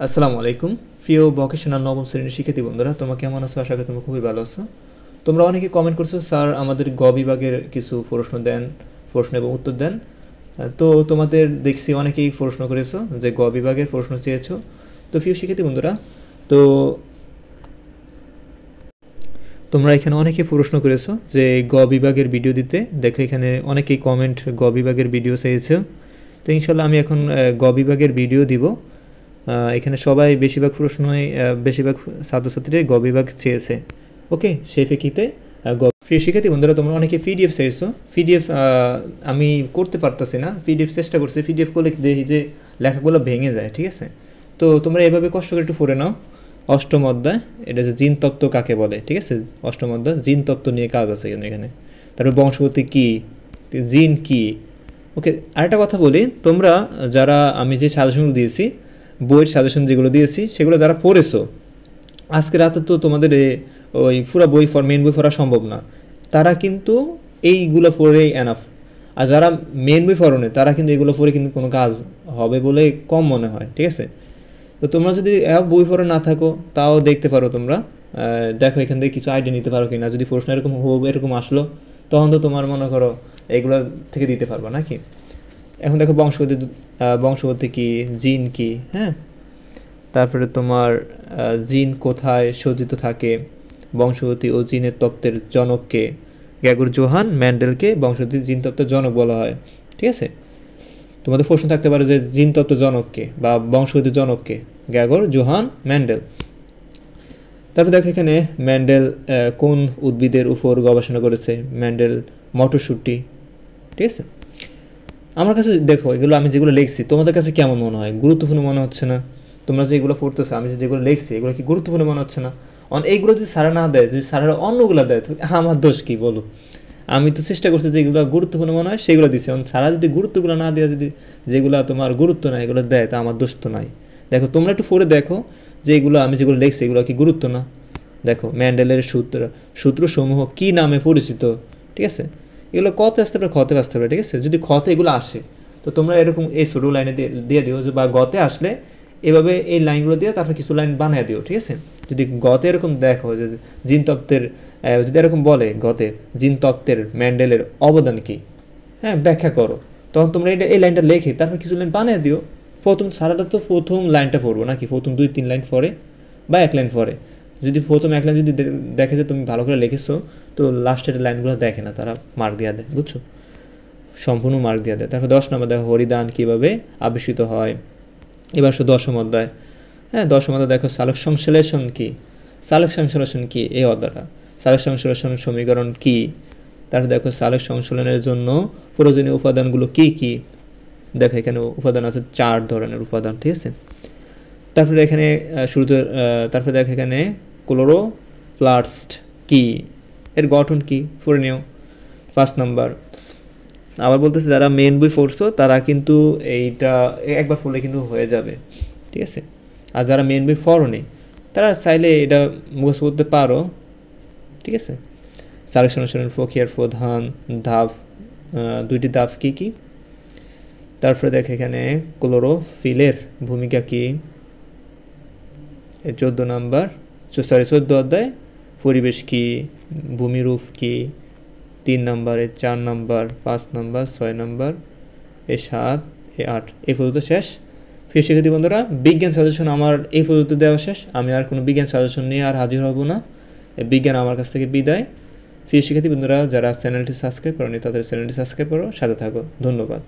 আসসালামু আলাইকুম প্রিয় ভোকেশনাল নবম শ্রেণীর শিক্ষার্থী বন্ধুরা, তোমরা কেমন আছো? আশা করি তোমরা খুবই ভালো আছো। তোমরা অনেকে কমেন্ট করছো, স্যার আমাদের গ বিভাগের কিছু প্রশ্ন দেন, প্রশ্ন এবং উত্তর দেন। তো তোমাদের দেখছি অনেকেই প্রশ্ন করেছো যে গ বিভাগের প্রশ্ন চেয়েছো। তো প্রিয় শিক্ষার্থী বন্ধুরা, তো তোমরা এখানে অনেকে প্রশ্ন করেছো যে গ বিভাগের ভিডিও দিতে। দেখো এখানে অনেকেই কমেন্ট গ বিভাগের ভিডিও চেয়েছো। তো ইনশাল্লাহ আমি এখন গ বিভাগের ভিডিও দিব। এখানে সবাই বেশিরভাগ ছাত্রছাত্রীরাই গ বিভাগ চেয়েছে। ওকে, সেই প্রেক্ষিতে প্রিয় শিক্ষার্থী বন্ধুরা, তোমরা অনেকে পিডিএফ চাইছো। পিডিএফ আমি করতে পারতেছি না, পিডিএফ চেষ্টা করছি। পিডিএফ করলে দেখি যে লেখাগুলো ভেঙে যায়, ঠিক আছে? তো তোমরা এভাবে কষ্ট করে একটু পড়ে নাও। অষ্টম অধ্যায়, এটা যে জিন তত্ত্ব কাকে বলে, ঠিক আছে? অষ্টম অধ্যায় জিন তত্ত্ব নিয়ে কাজ আছে এখানে। তারপরে বংশগতি কী, জিন কী। ওকে, আরেকটা কথা বলি, তোমরা যারা আমি যে সাজেশনগুলো দিয়েছি, বইয়ের সাজেশন যেগুলো দিয়েছি সেগুলো যারা পড়েছো, আজকে রাতে তো তোমাদের ওই পুরো মেন বই পড়া সম্ভব না। তারা কিন্তু এইগুলো পড়েই এনাফ। আর যারা মেন বই পড়ো না, তারা কিন্তু এগুলো পড়ে কিন্তু কোনো কাজ হবে বলে কম মনে হয়, ঠিক আছে? তো তোমরা যদি বই পড়ে না থাকো, তাও দেখতে পারো তোমরা। দেখো এখান থেকে কিছু আইডিয়া নিতে পারো কিনা। যদি প্রশ্ন এরকম আসলো, তখন তো তোমার মনে করো এগুলো থেকে দিতে পারবা নাকি। এখন দেখো বংশগতি কী, জিন কী, হ্যাঁ। তারপরে তোমার জিন কোথায় সজ্জিত থাকে, বংশগতি ও জিনের তত্ত্বের জনককে। গ্রেগর জোহান মেন্ডেলকে বংশগতি জিন তত্ত্বের জনক বলা হয়, ঠিক আছে? তোমাদের প্রশ্ন থাকতে পারে যে জিন তত্ত্ব জনককে বা বংশগতির জনককে। Gregor Johann Mendel. তারপর দেখো এখানে মেন্ডেল কোন উদ্ভিদের উপর গবেষণা করেছে। মেন্ডেল মটরশুঁটি, ঠিক আছে? আমার কাছে দেখো এগুলো আমি যেগুলো লিখছি, তোমাদের কাছে কেমন মনে হয়? গুরুত্বপূর্ণ মনে হচ্ছে না? তোমরা যে এগুলো পড়তেছো, আমি যেগুলো লিখছি, এগুলো কি গুরুত্বপূর্ণ মনে হচ্ছে না? এইগুলো যদি সারা না দেয়, যদি সারা অন্যগুলো দেয়, আমার দোষ কি বলো? আমি তো চেষ্টা করছি যে এগুলো গুরুত্বপূর্ণ মনে হয় সেগুলো দিচ্ছি। সারা যদি গুরুত্বগুলো না দেওয়া, যদি যেগুলো তোমার গুরুত্ব নাই এগুলো দেয়, তা আমার দোষ তো নাই। দেখো তোমরা একটু পড়ে দেখো যে এগুলো আমি যেগুলো লিখছি এগুলো কি গুরুত্ব না। দেখো মেন্ডেলের সূত্রসমূহ কি নামে পরিচিত, ঠিক আছে? এগুলো কতে আসতে পারে, খতে আসতে পারে, ঠিক আছে? যদি খতে এগুলো আসে, তো তোমরা এরকম এই ছোটো লাইনে দিয়ে দিও যে, বা গতে আসলে এভাবে এই লাইনগুলো দিয়ে তারপরে কিছু লাইন বানিয়ে দিও, ঠিক আছে? যদি গতে এরকম দেখো যে জিন তত্ত্বের, যদি এরকম বলে গতে জিন তত্ত্বের মেন্ডেলের অবদান কী, হ্যাঁ, ব্যাখ্যা করো, তখন তোমরা এই লাইনটা লেখে তারপর কিছু লাইন বানিয়ে দিও। সারাটা তো প্রথম লাইনটা পড়বো নাকি, প্রথম 2-3 লাইন পরে বা 1 লাইন পরে। যদি প্রথম 1 লাইন যদি দেখে যে তুমি ভালো করে লিখেছো, তো লাস্টের লাইনগুলো দেখে না, তারা মার্ক দিয়ে দেয়, বুঝছো? সম্পূর্ণ মার্ক দিয়ে দেয়। তারপর 10 নম্বর দেখো হরিদান কীভাবে আবিষ্কৃত হয়। এবার দশম অধ্যায়, হ্যাঁ, দশম অধ্যায় দেখো সালোক সংশ্লেষণ কী। সালোক সংশ্লেষণ কী, এই অধ্যায়টা। সালোক সংশ্লেষণ সমীকরণ কী। তারপর দেখো সালোক সংশ্লেষণের জন্য প্রয়োজনীয় উপাদানগুলো কী কী। দেখো এখানে উপাদান আছে 4 ধরনের উপাদান, ঠিক আছে? তারপরে এখানে তারপরে দেখো এখানে ক্লোরোপ্লাস্ট কী, এর গঠন কী পড়ে নিও 5 নাম্বার। আবার বলতেছে যারা মেন বই পড়ছো তারা কিন্তু এইটা একবার পড়লে কিন্তু হয়ে যাবে, ঠিক আছে? আর যারা মেন বই পড়োনি তারা চাইলে এটা মুখস্থ করতে পারো, ঠিক আছে? সালোক সংশ্লেষণের প্রক্রিয়ার প্রধান ধাপ, 2টি ধাপ কী কী। তারপরে দেখো এখানে ক্লোরোফিলের ভূমিকা কী। 14 অধ্যায় পরিবেশ কী, ভূমিরূপ কী। 3 নম্বরে 4 নম্বর, 5 নম্বর, 6 নম্বর, 7, 8, এই পর্যন্ত শেষ। প্রিয় শিক্ষার্থী বন্ধুরা, বিজ্ঞান সাজেশন আমার এই পর্যন্ত দেওয়া শেষ। আমি আর কোনো বিজ্ঞান সাজেশন নিয়ে আর হাজির হব না। বিজ্ঞান আমার কাছ থেকে বিদায়। প্রিয় শিক্ষার্থী বন্ধুরা, যারা চ্যানেলটি সাবস্ক্রাইব করেনি তাদের চ্যানেলটি সাবস্ক্রাইব করো, সাথে থাকো। ধন্যবাদ।